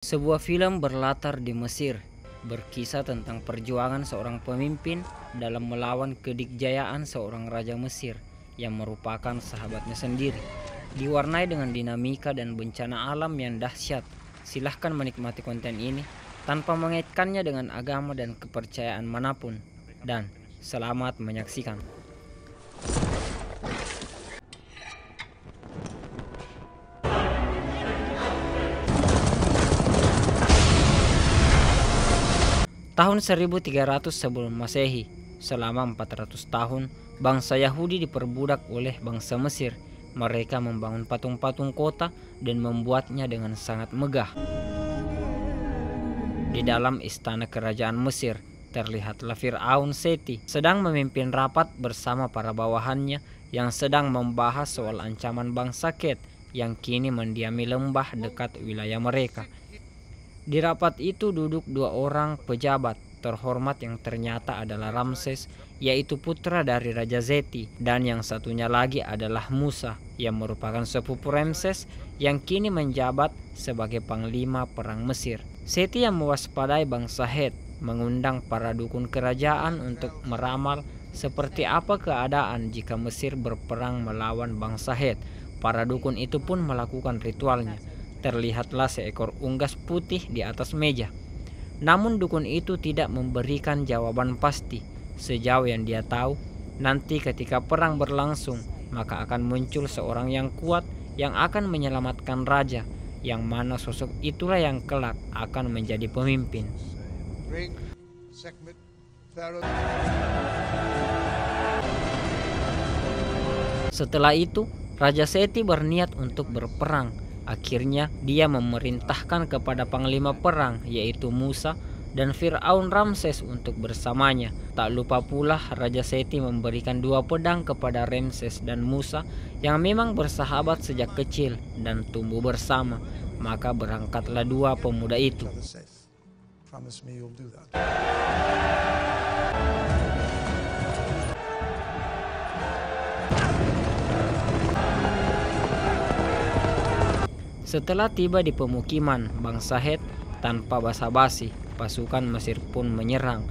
Sebuah film berlatar di Mesir, berkisah tentang perjuangan seorang pemimpin dalam melawan kedikjayaan seorang raja Mesir yang merupakan sahabatnya sendiri. Diwarnai dengan dinamika dan bencana alam yang dahsyat. Silahkan menikmati konten ini tanpa mengaitkannya dengan agama dan kepercayaan manapun. Dan selamat menyaksikan. Tahun 1300 sebelum Masehi, selama 400 tahun, bangsa Yahudi diperbudak oleh bangsa Mesir. Mereka membangun patung-patung kota dan membuatnya dengan sangat megah. Di dalam istana kerajaan Mesir, terlihatlah Fir'aun Seti sedang memimpin rapat bersama para bawahannya yang sedang membahas soal ancaman bangsa Ket yang kini mendiami lembah dekat wilayah mereka. Di rapat itu duduk dua orang pejabat terhormat yang ternyata adalah Ramses, yaitu putra dari Raja Seti, dan yang satunya lagi adalah Musa, yang merupakan sepupu Ramses yang kini menjabat sebagai panglima perang Mesir. Seti yang mewaspadai bangsa Het mengundang para dukun kerajaan untuk meramal seperti apa keadaan jika Mesir berperang melawan bangsa Het. Para dukun itu pun melakukan ritualnya. Terlihatlah seekor unggas putih di atas meja. Namun dukun itu tidak memberikan jawaban pasti. Sejauh yang dia tahu, nanti ketika perang berlangsung, maka akan muncul seorang yang kuat yang akan menyelamatkan raja, yang mana sosok itulah yang kelak akan menjadi pemimpin. Setelah itu, Raja Seti berniat untuk berperang. Akhirnya dia memerintahkan kepada panglima perang yaitu Musa dan Fir'aun Ramses untuk bersamanya. Tak lupa pula Raja Seti memberikan dua pedang kepada Ramses dan Musa yang memang bersahabat sejak kecil dan tumbuh bersama. Maka berangkatlah dua pemuda itu. Setelah tiba di pemukiman bangsa Het, tanpa basa-basi, pasukan Mesir pun menyerang.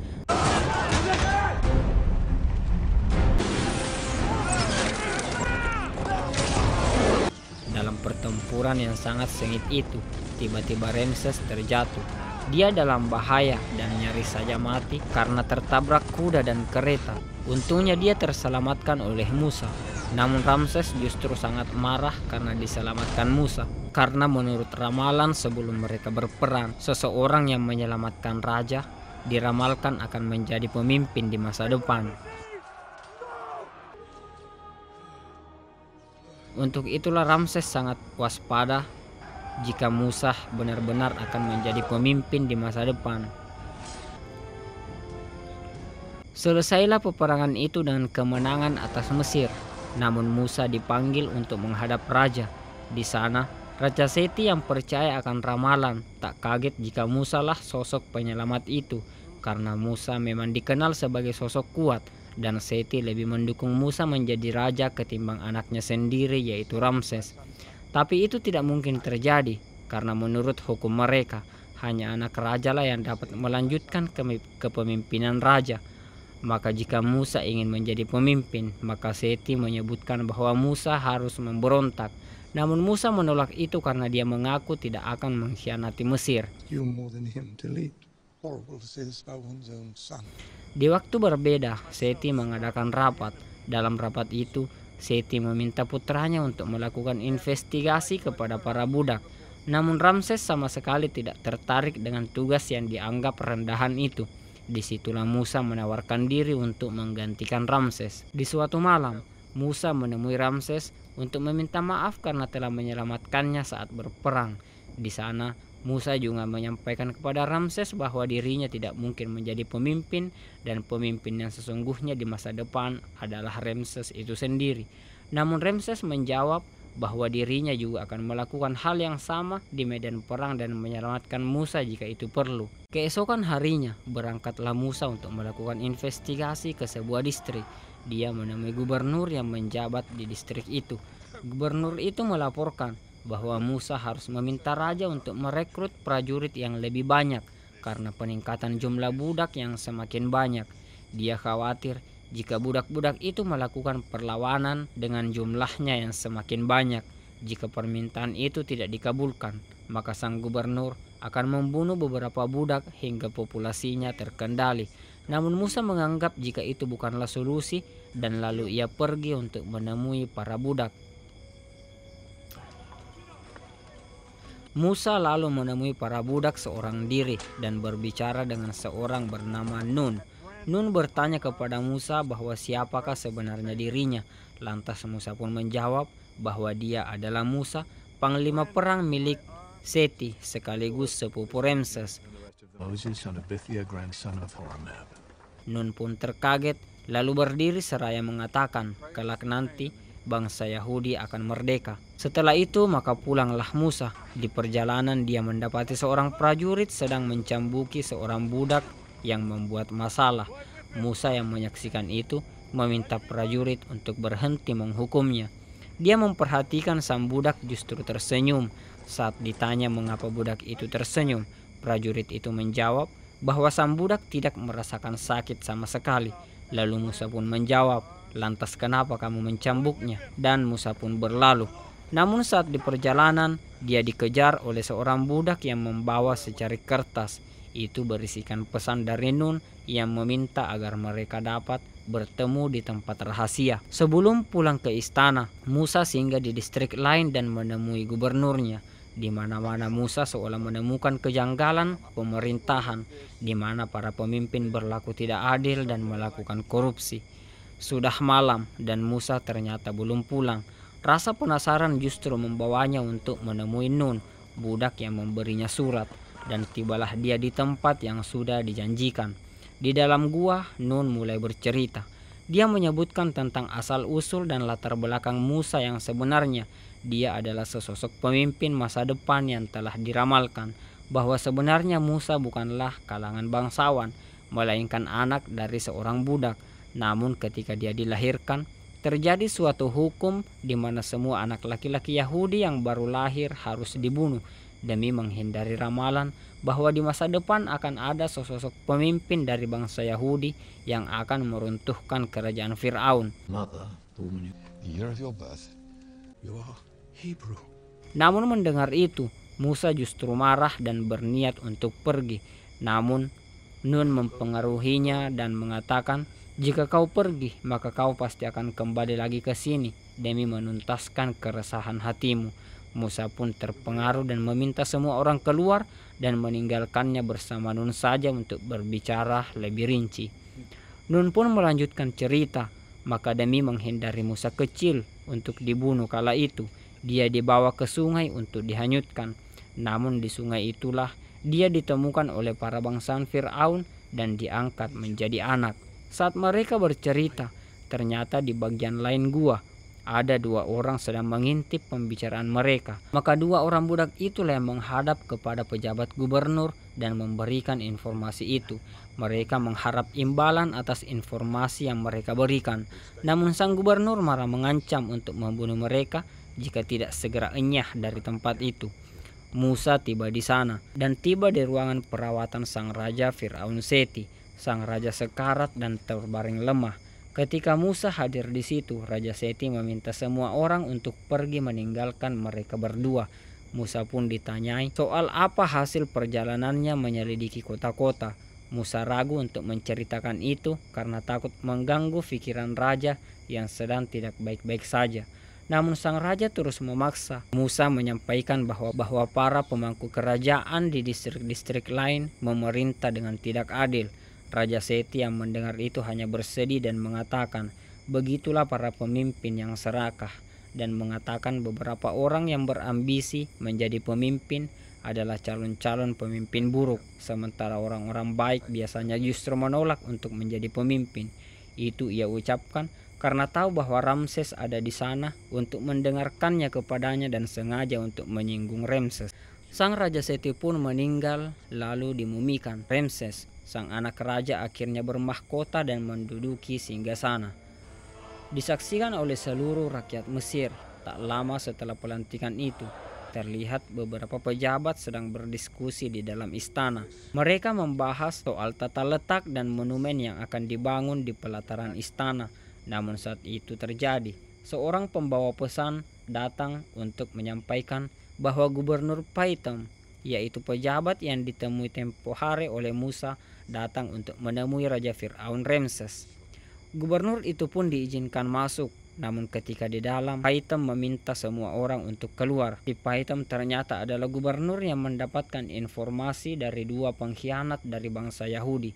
Dalam pertempuran yang sangat sengit itu, tiba-tiba Ramses terjatuh. Dia dalam bahaya dan nyaris saja mati karena tertabrak kuda dan kereta. Untungnya dia terselamatkan oleh Musa. Namun Ramses justru sangat marah karena diselamatkan Musa. Karena menurut ramalan sebelum mereka berperang, seseorang yang menyelamatkan raja diramalkan akan menjadi pemimpin di masa depan. Untuk itulah Ramses sangat waspada jika Musa benar-benar akan menjadi pemimpin di masa depan. Selesailah peperangan itu dengan kemenangan atas Mesir. Namun Musa dipanggil untuk menghadap raja. Di sana, Raja Seti yang percaya akan ramalan tak kaget jika Musa lah sosok penyelamat itu, karena Musa memang dikenal sebagai sosok kuat dan Seti lebih mendukung Musa menjadi raja ketimbang anaknya sendiri yaitu Ramses. Tapi itu tidak mungkin terjadi karena menurut hukum mereka hanya anak raja lah yang dapat melanjutkan kepemimpinan raja. Maka jika Musa ingin menjadi pemimpin, maka Seti menyebutkan bahwa Musa harus memberontak. Namun Musa menolak itu karena dia mengaku tidak akan mengkhianati Mesir. Di waktu berbeda, Seti mengadakan rapat. Dalam rapat itu, Seti meminta putranya untuk melakukan investigasi kepada para budak. Namun Ramses sama sekali tidak tertarik dengan tugas yang dianggap rendahan itu. Disitulah Musa menawarkan diri untuk menggantikan Ramses. Di suatu malam, Musa menemui Ramses untuk meminta maaf karena telah menyelamatkannya saat berperang. Di sana, Musa juga menyampaikan kepada Ramses bahwa dirinya tidak mungkin menjadi pemimpin dan pemimpin yang sesungguhnya di masa depan adalah Ramses itu sendiri. Namun Ramses menjawab bahwa dirinya juga akan melakukan hal yang sama di medan perang dan menyelamatkan Musa jika itu perlu. Keesokan harinya, berangkatlah Musa untuk melakukan investigasi ke sebuah distrik. Dia menemui gubernur yang menjabat di distrik itu. Gubernur itu melaporkan bahwa Musa harus meminta raja untuk merekrut prajurit yang lebih banyak karena peningkatan jumlah budak yang semakin banyak. Dia khawatir jika budak-budak itu melakukan perlawanan dengan jumlahnya yang semakin banyak. Jika permintaan itu tidak dikabulkan, maka sang gubernur akan membunuh beberapa budak hingga populasinya terkendali. Namun Musa menganggap jika itu bukanlah solusi, dan lalu ia pergi untuk menemui para budak. Musa lalu menemui para budak seorang diri dan berbicara dengan seorang bernama Nun. Nun bertanya kepada Musa bahwa siapakah sebenarnya dirinya. Lantas Musa pun menjawab bahwa dia adalah Musa, panglima perang milik Seti sekaligus sepupu Ramses. Nun pun terkaget lalu berdiri seraya mengatakan, kelak nanti bangsa Yahudi akan merdeka. Setelah itu maka pulanglah Musa. Di perjalanan dia mendapati seorang prajurit sedang mencambuki seorang budak yang membuat masalah. Musa yang menyaksikan itu meminta prajurit untuk berhenti menghukumnya. Dia memperhatikan sang budak justru tersenyum. Saat ditanya mengapa budak itu tersenyum, prajurit itu menjawab bahwa sang budak tidak merasakan sakit sama sekali. Lalu Musa pun menjawab, lantas kenapa kamu mencambuknya? Dan Musa pun berlalu. Namun saat di perjalanan, dia dikejar oleh seorang budak yang membawa secari kertas. Itu berisikan pesan dari Nun yang meminta agar mereka dapat bertemu di tempat rahasia. Sebelum pulang ke istana, Musa singgah di distrik lain dan menemui gubernurnya. Di mana-mana Musa seolah menemukan kejanggalan pemerintahan, di mana para pemimpin berlaku tidak adil dan melakukan korupsi. Sudah malam dan Musa ternyata belum pulang. Rasa penasaran justru membawanya untuk menemui Nun, budak yang memberinya surat, dan tibalah dia di tempat yang sudah dijanjikan. Di dalam gua, Nun mulai bercerita. Dia menyebutkan tentang asal-usul dan latar belakang Musa yang sebenarnya. Dia adalah sesosok pemimpin masa depan yang telah diramalkan, bahwa sebenarnya Musa bukanlah kalangan bangsawan, melainkan anak dari seorang budak. Namun ketika dia dilahirkan, terjadi suatu hukum di mana semua anak laki-laki Yahudi yang baru lahir harus dibunuh demi menghindari ramalan bahwa di masa depan akan ada sesosok pemimpin dari bangsa Yahudi yang akan meruntuhkan kerajaan Fir'aun. Namun mendengar itu, Musa justru marah dan berniat untuk pergi. Namun Nun mempengaruhinya dan mengatakan, jika kau pergi, maka kau pasti akan kembali lagi ke sini demi menuntaskan keresahan hatimu. Musa pun terpengaruh dan meminta semua orang keluar dan meninggalkannya bersama Nun saja untuk berbicara lebih rinci. Nun pun melanjutkan cerita, maka demi menghindari Musa kecil untuk dibunuh kala itu, dia dibawa ke sungai untuk dihanyutkan. Namun di sungai itulah dia ditemukan oleh para bangsaan Fir'aun dan diangkat menjadi anak. Saat mereka bercerita, ternyata di bagian lain gua ada dua orang sedang mengintip pembicaraan mereka. Maka dua orang budak itulah yang menghadap kepada pejabat gubernur dan memberikan informasi itu. Mereka mengharap imbalan atas informasi yang mereka berikan. Namun sang gubernur malah mengancam untuk membunuh mereka jika tidak segera enyah dari tempat itu. Musa tiba di sana dan tiba di ruangan perawatan sang raja Fir'aun Seti. Sang raja sekarat dan terbaring lemah. Ketika Musa hadir di situ, Raja Seti meminta semua orang untuk pergi meninggalkan mereka berdua. Musa pun ditanyai soal apa hasil perjalanannya menyelidiki kota-kota. Musa ragu untuk menceritakan itu karena takut mengganggu pikiran raja yang sedang tidak baik-baik saja. Namun sang raja terus memaksa Musa menyampaikan bahwa para pemangku kerajaan di distrik-distrik lain memerintah dengan tidak adil. Raja Seti yang mendengar itu hanya bersedih dan mengatakan, begitulah para pemimpin yang serakah, dan mengatakan beberapa orang yang berambisi menjadi pemimpin adalah calon-calon pemimpin buruk, sementara orang-orang baik biasanya justru menolak untuk menjadi pemimpin. Itu ia ucapkan karena tahu bahwa Ramses ada di sana untuk mendengarkannya kepadanya dan sengaja untuk menyinggung Ramses. Sang Raja Seti pun meninggal lalu dimumikan. Ramses, sang anak raja, akhirnya bermahkota dan menduduki singgasana. Disaksikan oleh seluruh rakyat Mesir. Tak lama setelah pelantikan itu, terlihat beberapa pejabat sedang berdiskusi di dalam istana. Mereka membahas soal tata letak dan monumen yang akan dibangun di pelataran istana. Namun saat itu terjadi, seorang pembawa pesan datang untuk menyampaikan bahwa Gubernur Paitam, yaitu pejabat yang ditemui tempo hari oleh Musa, datang untuk menemui Raja Fir'aun Ramses. Gubernur itu pun diizinkan masuk. Namun ketika di dalam, Paitam meminta semua orang untuk keluar. Si Paitam ternyata adalah gubernur yang mendapatkan informasi dari dua pengkhianat dari bangsa Yahudi.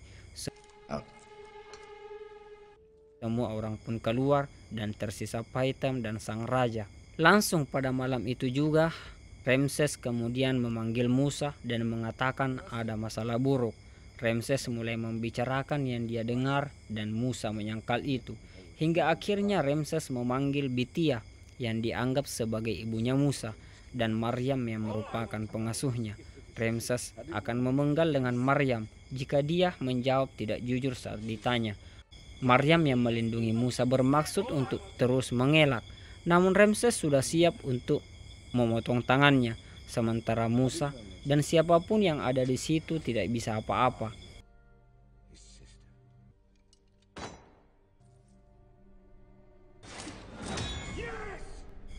Semua orang pun keluar dan tersisa Paitam dan sang raja. Langsung pada malam itu juga, Ramses kemudian memanggil Musa dan mengatakan ada masalah buruk. Ramses mulai membicarakan yang dia dengar dan Musa menyangkal itu. Hingga akhirnya Ramses memanggil Bitia yang dianggap sebagai ibunya Musa dan Maryam yang merupakan pengasuhnya. Ramses akan memenggal dengan Maryam jika dia menjawab tidak jujur saat ditanya. Maryam yang melindungi Musa bermaksud untuk terus mengelak. Namun Ramses sudah siap untuk memotong tangannya. Sementara Musa dan siapapun yang ada di situ tidak bisa apa-apa.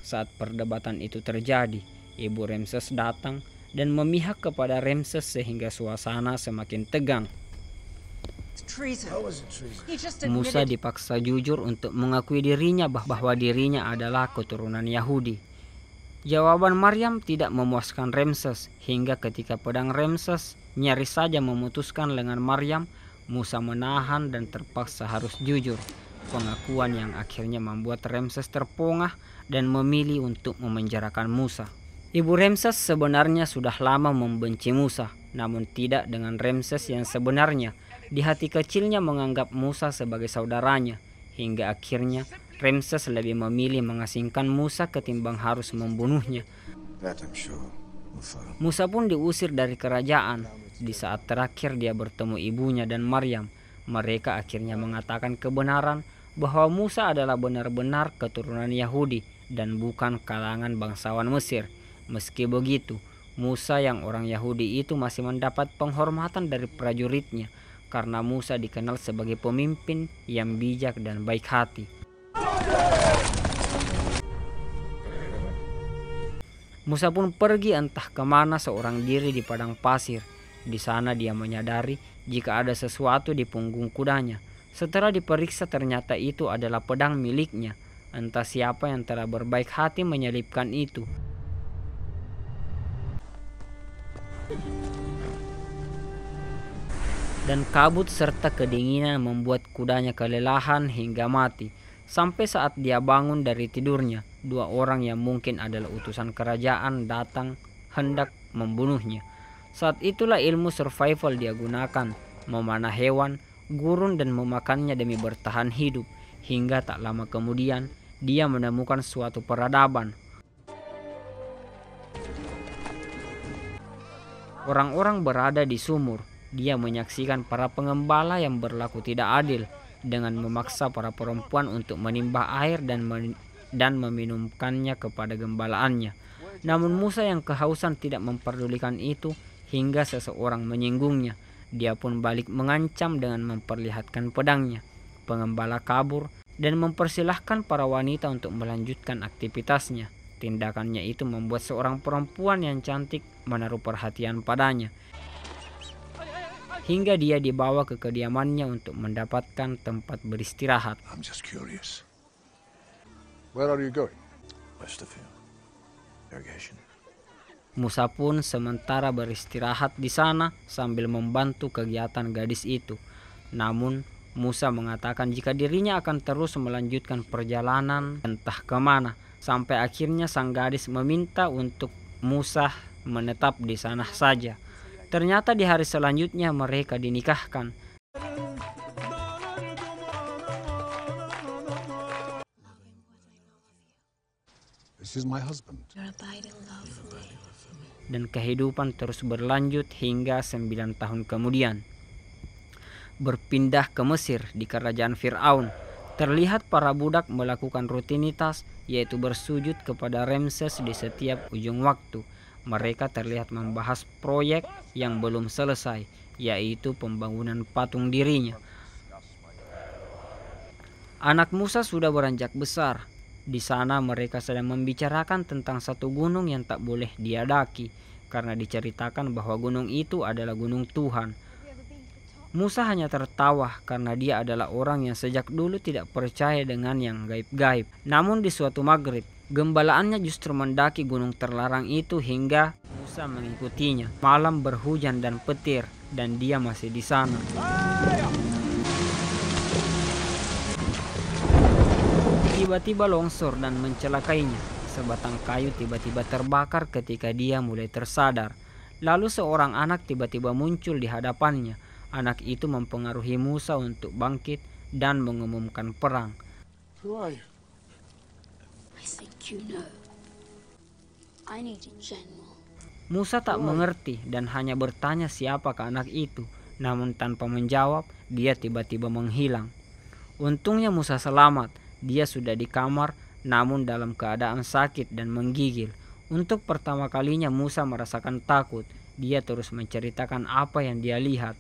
Saat perdebatan itu terjadi, ibu Ramses datang dan memihak kepada Ramses sehingga suasana semakin tegang. Musa dipaksa jujur untuk mengakui dirinya bahwa dirinya adalah keturunan Yahudi. Jawaban Maryam tidak memuaskan Ramses hingga ketika pedang Ramses nyaris saja memutuskan lengan Maryam, Musa menahan dan terpaksa harus jujur. Pengakuan yang akhirnya membuat Ramses terpongah dan memilih untuk memenjarakan Musa. Ibu Ramses sebenarnya sudah lama membenci Musa, namun tidak dengan Ramses yang sebenarnya. Di hati kecilnya menganggap Musa sebagai saudaranya, hingga akhirnya Ramses lebih memilih mengasingkan Musa ketimbang harus membunuhnya. Musa pun diusir dari kerajaan. Di saat terakhir dia bertemu ibunya dan Maryam, mereka akhirnya mengatakan kebenaran bahwa Musa adalah benar-benar keturunan Yahudi dan bukan kalangan bangsawan Mesir. Meski begitu, Musa yang orang Yahudi itu masih mendapat penghormatan dari prajuritnya karena Musa dikenal sebagai pemimpin yang bijak dan baik hati. Musa pun pergi entah kemana seorang diri di padang pasir. Di sana dia menyadari jika ada sesuatu di punggung kudanya. Setelah diperiksa ternyata itu adalah pedang miliknya. Entah siapa yang telah berbaik hati menyelipkan itu. Dan kabut serta kedinginan membuat kudanya kelelahan hingga mati. Sampai saat dia bangun dari tidurnya, dua orang yang mungkin adalah utusan kerajaan datang hendak membunuhnya. Saat itulah ilmu survival dia gunakan, memanah hewan, gurun dan memakannya demi bertahan hidup. Hingga tak lama kemudian, dia menemukan suatu peradaban. Orang-orang berada di sumur. Dia menyaksikan para pengembala yang berlaku tidak adil dengan memaksa para perempuan untuk menimbah air dan meminumkannya kepada gembalaannya. Namun Musa yang kehausan tidak memperdulikan itu hingga seseorang menyinggungnya. Dia pun balik mengancam dengan memperlihatkan pedangnya. Pengembala kabur dan mempersilahkan para wanita untuk melanjutkan aktivitasnya. Tindakannya itu membuat seorang perempuan yang cantik menaruh perhatian padanya. Hingga dia dibawa ke kediamannya untuk mendapatkan tempat beristirahat. I'm just curious. Where are you going? Westerfield. Irrigation. Musa pun sementara beristirahat di sana sambil membantu kegiatan gadis itu. Namun Musa mengatakan jika dirinya akan terus melanjutkan perjalanan entah kemana. Sampai akhirnya sang gadis meminta untuk Musa menetap di sana saja. Ternyata di hari selanjutnya mereka dinikahkan. This is my husband. Dan kehidupan terus berlanjut hingga 9 tahun kemudian. Berpindah ke Mesir di kerajaan Fir'aun. Terlihat para budak melakukan rutinitas, yaitu bersujud kepada Ramses di setiap ujung waktu. Mereka terlihat membahas proyek yang belum selesai, yaitu pembangunan patung dirinya. Anak Musa sudah beranjak besar. Di sana mereka sedang membicarakan tentang satu gunung yang tak boleh dia daki, karena diceritakan bahwa gunung itu adalah gunung Tuhan. Musa hanya tertawa karena dia adalah orang yang sejak dulu tidak percaya dengan yang gaib-gaib. Namun di suatu maghrib, gembalaannya justru mendaki gunung terlarang itu hingga Musa mengikutinya. Malam berhujan dan petir, dan dia masih di sana. Tiba-tiba longsor dan mencelakainya. Sebatang kayu tiba-tiba terbakar ketika dia mulai tersadar. Lalu seorang anak tiba-tiba muncul di hadapannya. Anak itu mempengaruhi Musa untuk bangkit dan mengumumkan perang. Who are you? I think you know. I need a general. Musa tak mengerti dan hanya bertanya siapakah anak itu. Namun tanpa menjawab, dia tiba-tiba menghilang. Untungnya Musa selamat. Dia sudah di kamar, namun dalam keadaan sakit dan menggigil. Untuk pertama kalinya Musa merasakan takut. Dia terus menceritakan apa yang dia lihat.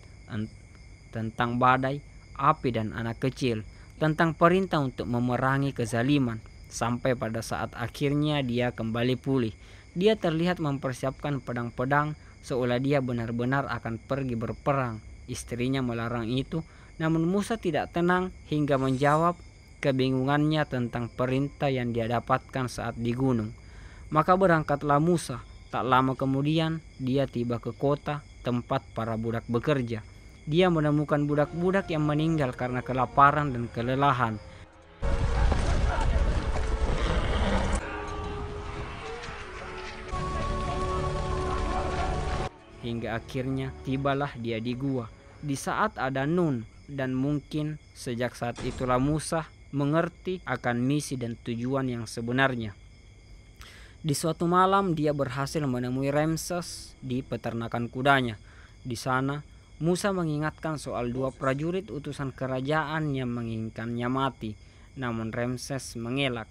Tentang badai, api dan anak kecil. Tentang perintah untuk memerangi kezaliman. Sampai pada saat akhirnya dia kembali pulih. Dia terlihat mempersiapkan pedang-pedang seolah dia benar-benar akan pergi berperang. Istrinya melarang itu, namun Musa tidak tenang hingga menjawab kebingungannya tentang perintah yang dia dapatkan saat di gunung. Maka berangkatlah Musa. Tak lama kemudian dia tiba ke kota tempat para budak bekerja. Dia menemukan budak-budak yang meninggal karena kelaparan dan kelelahan. Hingga akhirnya tibalah dia di gua. Di saat ada Nun, dan mungkin sejak saat itulah Musa mengerti akan misi dan tujuan yang sebenarnya. Di suatu malam dia berhasil menemui Ramses di peternakan kudanya. Di sana Musa mengingatkan soal dua prajurit utusan kerajaan yang menginginkannya mati. Namun Ramses mengelak.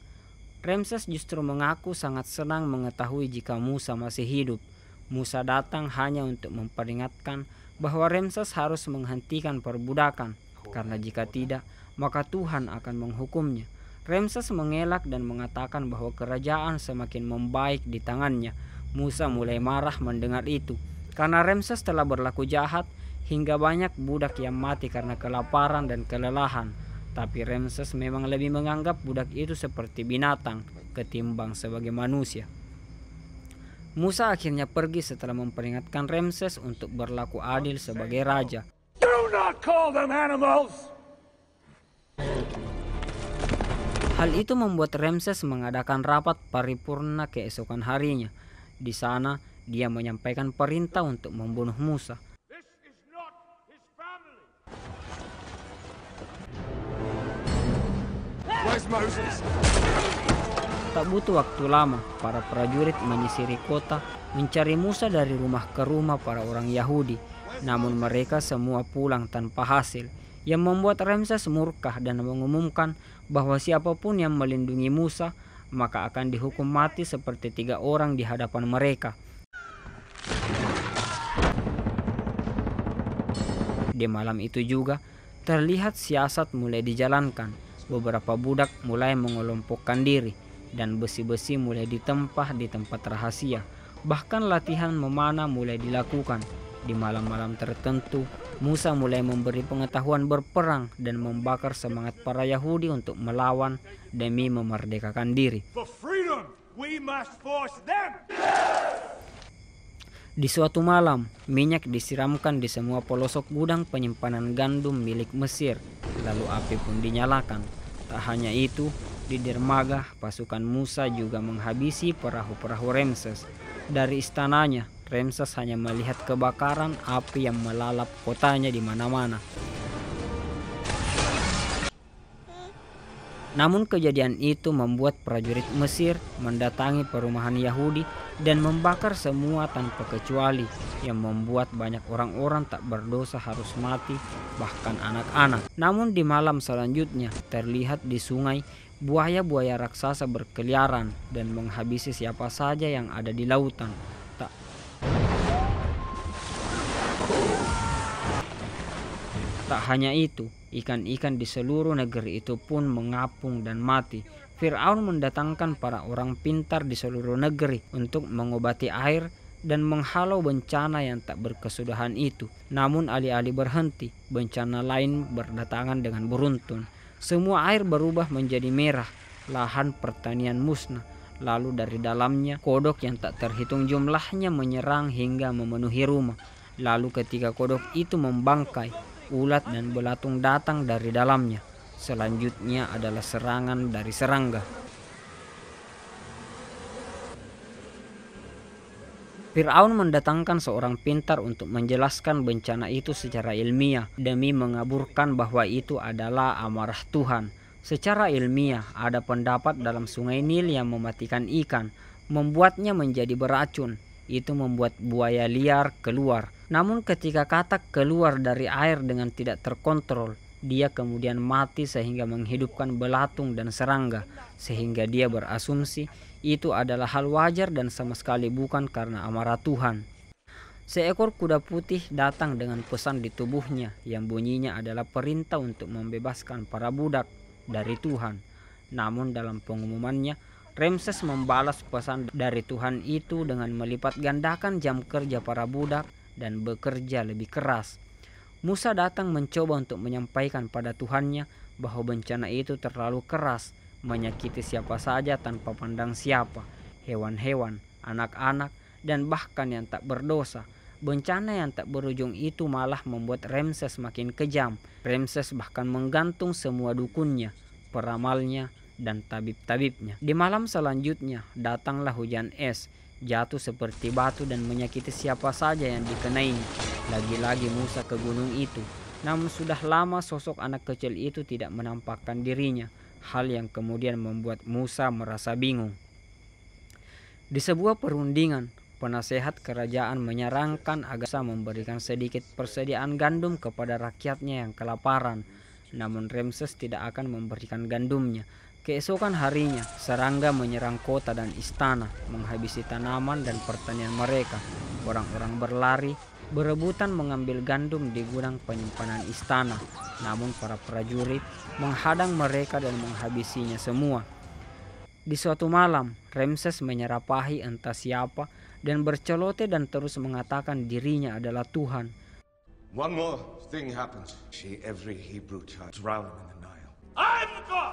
Ramses justru mengaku sangat senang mengetahui jika Musa masih hidup. Musa datang hanya untuk memperingatkan bahwa Ramses harus menghentikan perbudakan, karena jika tidak, maka Tuhan akan menghukumnya. Ramses mengelak dan mengatakan bahwa kerajaan semakin membaik di tangannya. Musa mulai marah mendengar itu, karena Ramses telah berlaku jahat hingga banyak budak yang mati karena kelaparan dan kelelahan. Tapi Ramses memang lebih menganggap budak itu seperti binatang ketimbang sebagai manusia. Musa akhirnya pergi setelah memperingatkan Ramses untuk berlaku adil sebagai raja. Do not call them animals! Hal itu membuat Ramses mengadakan rapat paripurna keesokan harinya. Di sana, dia menyampaikan perintah untuk membunuh Musa. This is not his family. Where's Moses? Tak butuh waktu lama, para prajurit menyisiri kota, mencari Musa dari rumah ke rumah para orang Yahudi. Namun mereka semua pulang tanpa hasil, yang membuat Ramses murka dan mengumumkan bahwa siapapun yang melindungi Musa, maka akan dihukum mati seperti 3 orang di hadapan mereka. Di malam itu juga, terlihat siasat mulai dijalankan. Beberapa budak mulai mengelompokkan diri, dan besi-besi mulai ditempah di tempat rahasia. Bahkan latihan memanah mulai dilakukan. Di malam-malam tertentu, Musa mulai memberi pengetahuan berperang dan membakar semangat para Yahudi untuk melawan demi memerdekakan diri. For freedom, we must force them. Di suatu malam, minyak disiramkan di semua pelosok gudang penyimpanan gandum milik Mesir, lalu api pun dinyalakan. Tak hanya itu, di dermaga pasukan Musa juga menghabisi perahu-perahu Ramses. Dari istananya, Ramses hanya melihat kebakaran api yang melalap kotanya di mana-mana. Namun kejadian itu membuat prajurit Mesir mendatangi perumahan Yahudi dan membakar semua tanpa kecuali, yang membuat banyak orang-orang tak berdosa harus mati, bahkan anak-anak. Namun di malam selanjutnya terlihat di sungai buaya-buaya raksasa berkeliaran dan menghabisi siapa saja yang ada di lautan. Tak hanya itu, ikan-ikan di seluruh negeri itu pun mengapung dan mati. Fir'aun mendatangkan para orang pintar di seluruh negeri untuk mengobati air dan menghalau bencana yang tak berkesudahan itu. Namun alih-alih berhenti, bencana lain berdatangan dengan beruntun. Semua air berubah menjadi merah, lahan pertanian musnah. Lalu dari dalamnya, kodok yang tak terhitung jumlahnya menyerang hingga memenuhi rumah. Lalu ketika kodok itu membangkai, ulat dan belatung datang dari dalamnya. Selanjutnya adalah serangan dari serangga. Fir'aun mendatangkan seorang pintar untuk menjelaskan bencana itu secara ilmiah demi mengaburkan bahwa itu adalah amarah Tuhan. Secara ilmiah, ada pendapat dalam sungai Nil yang mematikan ikan, membuatnya menjadi beracun. Itu membuat buaya liar keluar. Namun ketika katak keluar dari air dengan tidak terkontrol, dia kemudian mati sehingga menghidupkan belatung dan serangga, sehingga dia berasumsi itu adalah hal wajar dan sama sekali bukan karena amarah Tuhan. Seekor kuda putih datang dengan pesan di tubuhnya yang bunyinya adalah perintah untuk membebaskan para budak dari Tuhan. Namun dalam pengumumannya, Ramses membalas pesan dari Tuhan itu dengan melipat gandakan jam kerja para budak dan bekerja lebih keras. Musa datang mencoba untuk menyampaikan pada Tuhannya bahwa bencana itu terlalu keras, menyakiti siapa saja tanpa pandang siapa, hewan-hewan, anak-anak, dan bahkan yang tak berdosa. Bencana yang tak berujung itu malah membuat Ramses makin kejam. Ramses bahkan menggantung semua dukunnya, peramalnya, dan tabib-tabibnya. Di malam selanjutnya datanglah hujan es, jatuh seperti batu dan menyakiti siapa saja yang dikenainya. Lagi-lagi Musa ke gunung itu, namun sudah lama sosok anak kecil itu tidak menampakkan dirinya, hal yang kemudian membuat Musa merasa bingung. Di sebuah perundingan, penasehat kerajaan menyarankan agar memberikan sedikit persediaan gandum kepada rakyatnya yang kelaparan, namun Ramses tidak akan memberikan gandumnya. Keesokan harinya, serangga menyerang kota dan istana, menghabisi tanaman dan pertanian mereka. Orang-orang berlari, berebutan mengambil gandum di gudang penyimpanan istana. Namun para prajurit menghadang mereka dan menghabisinya semua. Di suatu malam, Ramses menyerapahi entah siapa dan berceloteh dan terus mengatakan dirinya adalah Tuhan. One more thing happens. See every Hebrew child drowning in the Nile. I am the God!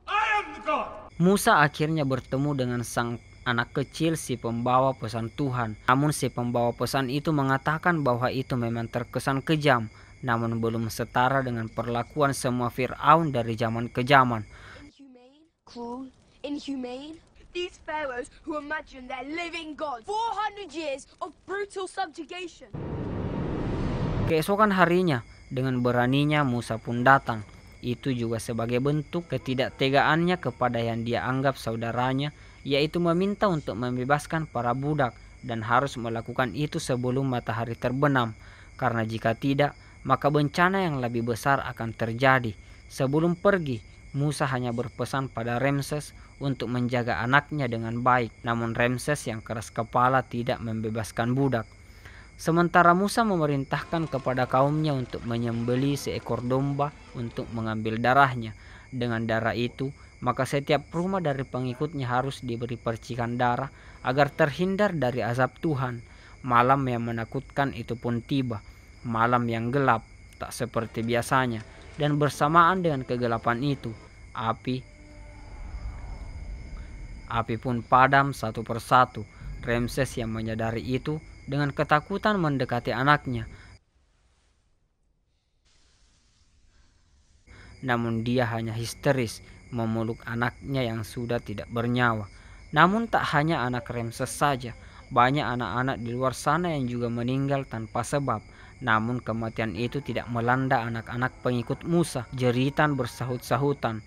I am the God! Musa akhirnya bertemu dengan sang anak kecil si pembawa pesan Tuhan. Namun si pembawa pesan itu mengatakan bahwa itu memang terkesan kejam, namun belum setara dengan perlakuan semua Fir'aun dari zaman ke zaman. Inhumane, cruel, inhumane. These pharaohs who imagine they're living gods. 400 years of brutal subjugation. Keesokan harinya, dengan beraninya Musa pun datang. Itu juga sebagai bentuk ketidaktegaannya kepada yang dia anggap saudaranya, yaitu meminta untuk membebaskan para budak dan harus melakukan itu sebelum matahari terbenam, karena jika tidak, maka bencana yang lebih besar akan terjadi. Sebelum pergi, Musa hanya berpesan pada Ramses untuk menjaga anaknya dengan baik, namun Ramses yang keras kepala tidak membebaskan budak. Sementara Musa memerintahkan kepada kaumnya untuk menyembelih seekor domba untuk mengambil darahnya. Dengan darah itu, maka setiap rumah dari pengikutnya harus diberi percikan darah agar terhindar dari azab Tuhan. Malam yang menakutkan itu pun tiba, malam yang gelap, tak seperti biasanya. Dan bersamaan dengan kegelapan itu, api pun padam satu persatu. Ramses yang menyadari itu dengan ketakutan mendekati anaknya. Namun dia hanya histeris memeluk anaknya yang sudah tidak bernyawa. Namun tak hanya anak Ramses saja, banyak anak-anak di luar sana yang juga meninggal tanpa sebab. Namun kematian itu tidak melanda anak-anak pengikut Musa. Jeritan bersahut-sahutan.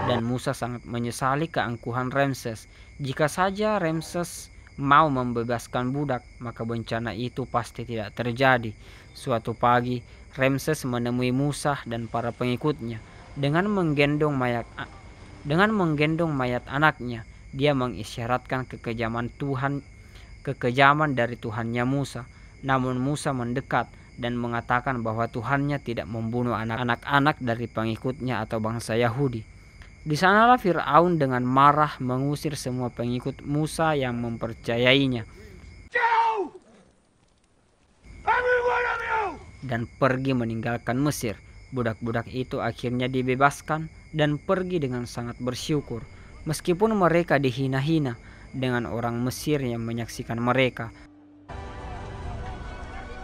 Dan Musa sangat menyesali keangkuhan Ramses. Jika saja Ramses mau membebaskan budak, maka bencana itu pasti tidak terjadi. Suatu pagi, Ramses menemui Musa dan para pengikutnya. Dengan menggendong mayat anaknya, dia mengisyaratkan kekejaman dari Tuhannya Musa. Namun Musa mendekat dan mengatakan bahwa Tuhannya tidak membunuh anak-anak dari pengikutnya atau bangsa Yahudi. Di sanalah Fir'aun dengan marah mengusir semua pengikut Musa yang mempercayainya dan pergi meninggalkan Mesir. Budak-budak itu akhirnya dibebaskan dan pergi dengan sangat bersyukur, meskipun mereka dihina-hina dengan orang Mesir yang menyaksikan mereka.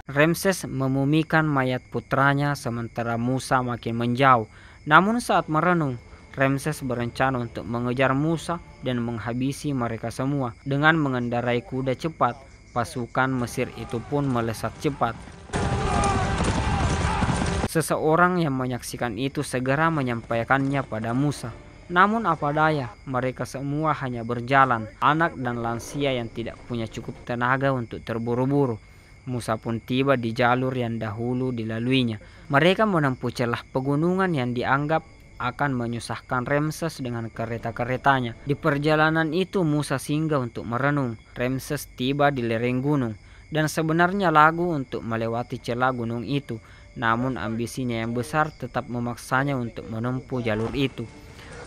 Ramses memumikan mayat putranya sementara Musa makin menjauh. Namun saat merenung, Ramses berencana untuk mengejar Musa dan menghabisi mereka semua. Dengan mengendarai kuda cepat, pasukan Mesir itu pun melesat cepat. Seseorang yang menyaksikan itu segera menyampaikannya pada Musa. Namun apa daya, mereka semua hanya berjalan, anak dan lansia yang tidak punya cukup tenaga untuk terburu-buru. Musa pun tiba di jalur yang dahulu dilaluinya. Mereka menempuh celah pegunungan yang dianggap akan menyusahkan Ramses dengan kereta-keretanya. Di perjalanan itu Musa singgah untuk merenung. Ramses tiba di lereng gunung dan sebenarnya lagu untuk melewati celah gunung itu. Namun ambisinya yang besar tetap memaksanya untuk menempuh jalur itu.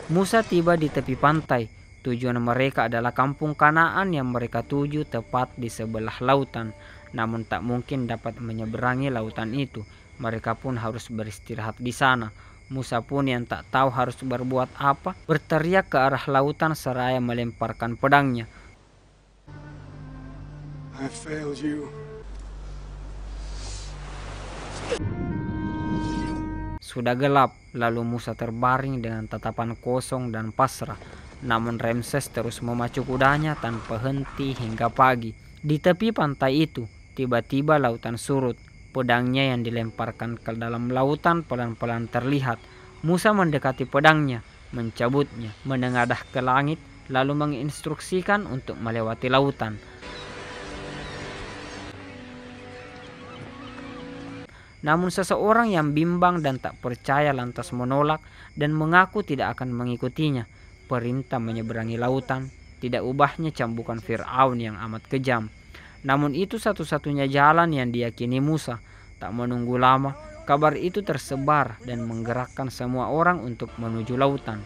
Musa tiba di tepi pantai. Tujuan mereka adalah kampung Kanaan yang mereka tuju tepat di sebelah lautan. Namun tak mungkin dapat menyeberangi lautan itu. Mereka pun harus beristirahat di sana. Musa pun yang tak tahu harus berbuat apa, berteriak ke arah lautan seraya melemparkan pedangnya. I failed you. Sudah gelap, lalu Musa terbaring dengan tatapan kosong dan pasrah. Namun Ramses terus memacu kudanya tanpa henti hingga pagi. Di tepi pantai itu, tiba-tiba lautan surut. Pedangnya yang dilemparkan ke dalam lautan pelan-pelan terlihat. Musa mendekati pedangnya, mencabutnya, menengadah ke langit, lalu menginstruksikan untuk melewati lautan. Namun seseorang yang bimbang dan tak percaya lantas menolak dan mengaku tidak akan mengikutinya. Perintah menyeberangi lautan tidak ubahnya cambukan Fir'aun yang amat kejam. Namun itu satu-satunya jalan yang diyakini Musa. Tak menunggu lama, kabar itu tersebar dan menggerakkan semua orang untuk menuju lautan.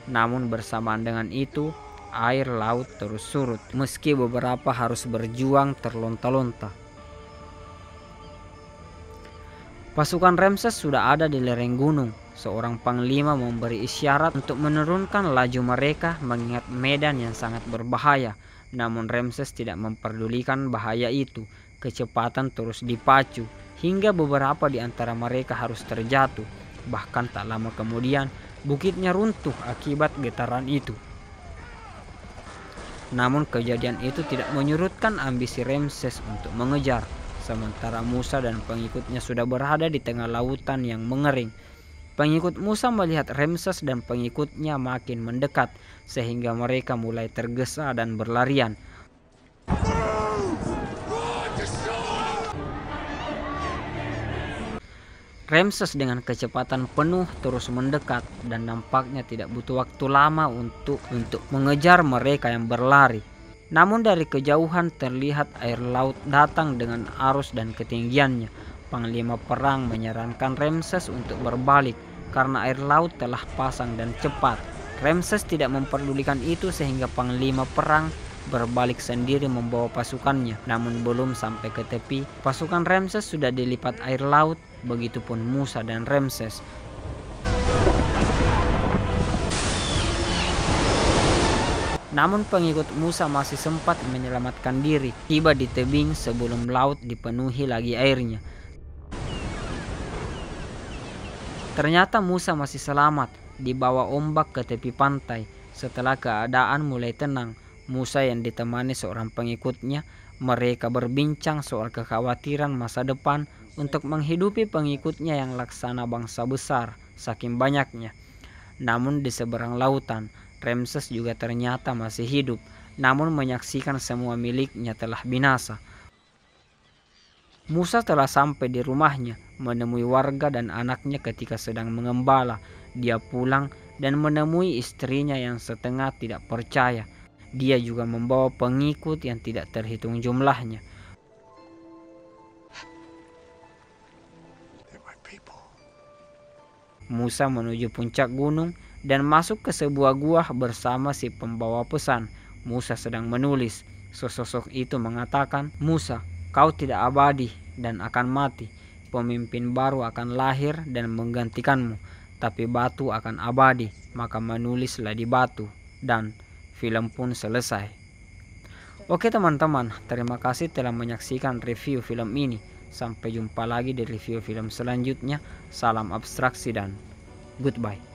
Namun bersamaan dengan itu, air laut terus surut, meski beberapa harus berjuang terlonta-lonta. Pasukan Ramses sudah ada di lereng gunung. Seorang panglima memberi isyarat untuk menurunkan laju mereka mengingat medan yang sangat berbahaya. Namun Ramses tidak memperdulikan bahaya itu. Kecepatan terus dipacu hingga beberapa di antara mereka harus terjatuh. Bahkan tak lama kemudian bukitnya runtuh akibat getaran itu. Namun kejadian itu tidak menyurutkan ambisi Ramses untuk mengejar. Sementara Musa dan pengikutnya sudah berada di tengah lautan yang mengering. Pengikut Musa melihat Ramses dan pengikutnya makin mendekat, sehingga mereka mulai tergesa dan berlarian. Ramses dengan kecepatan penuh terus mendekat dan nampaknya tidak butuh waktu lama untuk mengejar mereka yang berlari. Namun dari kejauhan terlihat air laut datang dengan arus dan ketinggiannya. Panglima perang menyarankan Ramses untuk berbalik karena air laut telah pasang dan cepat. Ramses tidak memperdulikan itu sehingga panglima perang berbalik sendiri membawa pasukannya. Namun belum sampai ke tepi, pasukan Ramses sudah dilipat air laut, begitupun Musa dan Ramses. Namun pengikut Musa masih sempat menyelamatkan diri, tiba di tebing sebelum laut dipenuhi lagi airnya. Ternyata Musa masih selamat, dibawa ombak ke tepi pantai. Setelah keadaan mulai tenang, Musa yang ditemani seorang pengikutnya Mereka berbincang soal kekhawatiran masa depan untuk menghidupi pengikutnya yang laksana bangsa besar saking banyaknya. Namun di seberang lautan, Ramses juga ternyata masih hidup, namun menyaksikan semua miliknya telah binasa. Musa telah sampai di rumahnya, menemui warga dan anaknya ketika sedang mengembala. Dia pulang dan menemui istrinya yang setengah tidak percaya. Dia juga membawa pengikut yang tidak terhitung jumlahnya. Musa menuju puncak gunung dan masuk ke sebuah gua bersama si pembawa pesan. Musa sedang menulis. Sosok itu mengatakan, "Musa, kau tidak abadi dan akan mati. Pemimpin baru akan lahir dan menggantikanmu, tapi batu akan abadi, maka menulislah di batu." Dan film pun selesai. Oke teman-teman, terima kasih telah menyaksikan review film ini. Sampai jumpa lagi di review film selanjutnya. Salam abstraksi dan goodbye.